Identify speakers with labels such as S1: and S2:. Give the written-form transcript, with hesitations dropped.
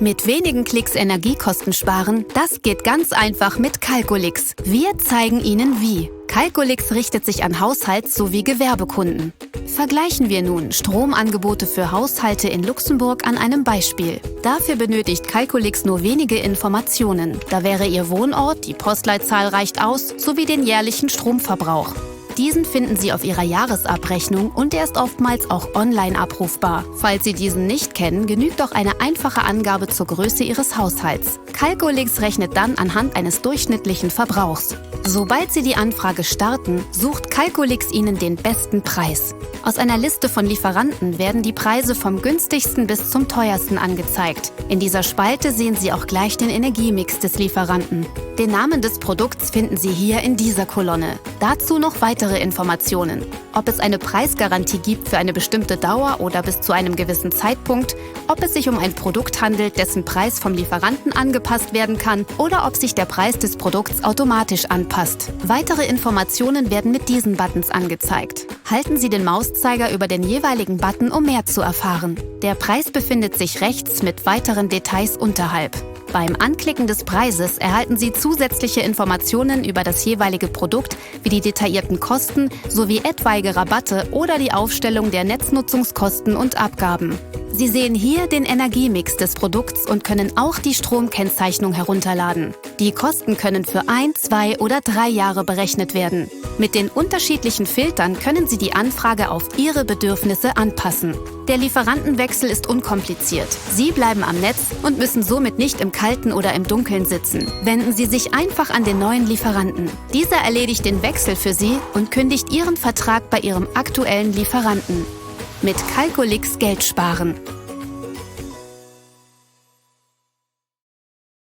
S1: Mit wenigen Klicks Energiekosten sparen, das geht ganz einfach mit Calculix. Wir zeigen Ihnen wie. Calculix richtet sich an Haushalts- sowie Gewerbekunden. Vergleichen wir nun Stromangebote für Haushalte in Luxemburg an einem Beispiel. Dafür benötigt Calculix nur wenige Informationen. Da wäre Ihr Wohnort, die Postleitzahl reicht aus, sowie den jährlichen Stromverbrauch. Diesen finden Sie auf Ihrer Jahresabrechnung und er ist oftmals auch online abrufbar. Falls Sie diesen nicht kennen, genügt auch eine einfache Angabe zur Größe Ihres Haushalts. Calculix rechnet dann anhand eines durchschnittlichen Verbrauchs. Sobald Sie die Anfrage starten, sucht Calculix Ihnen den besten Preis. Aus einer Liste von Lieferanten werden die Preise vom günstigsten bis zum teuersten angezeigt. In dieser Spalte sehen Sie auch gleich den Energiemix des Lieferanten. Den Namen des Produkts finden Sie hier in dieser Kolonne. Dazu noch weitere Informationen. Ob es eine Preisgarantie gibt für eine bestimmte Dauer oder bis zu einem gewissen Zeitpunkt, ob es sich um ein Produkt handelt, dessen Preis vom Lieferanten angepasst werden kann oder ob sich der Preis des Produkts automatisch anpasst. Weitere Informationen werden mit diesen Buttons angezeigt. Halten Sie den Mauszeiger über den jeweiligen Button, um mehr zu erfahren. Der Preis befindet sich rechts mit weiteren Details unterhalb. Beim Anklicken des Preises erhalten Sie zusätzliche Informationen über das jeweilige Produkt, wie die detaillierten Kosten sowie etwaige Rabatte oder die Aufstellung der Netznutzungskosten und Abgaben. Sie sehen hier den Energiemix des Produkts und können auch die Stromkennzeichnung herunterladen. Die Kosten können für 1, 2 oder 3 Jahre berechnet werden. Mit den unterschiedlichen Filtern können Sie die Anfrage auf Ihre Bedürfnisse anpassen. Der Lieferantenwechsel ist unkompliziert. Sie bleiben am Netz und müssen somit nicht im Kalten oder im Dunkeln sitzen. Wenden Sie sich einfach an den neuen Lieferanten. Dieser erledigt den Wechsel für Sie und kündigt Ihren Vertrag bei Ihrem aktuellen Lieferanten. Mit Calculix Geld sparen.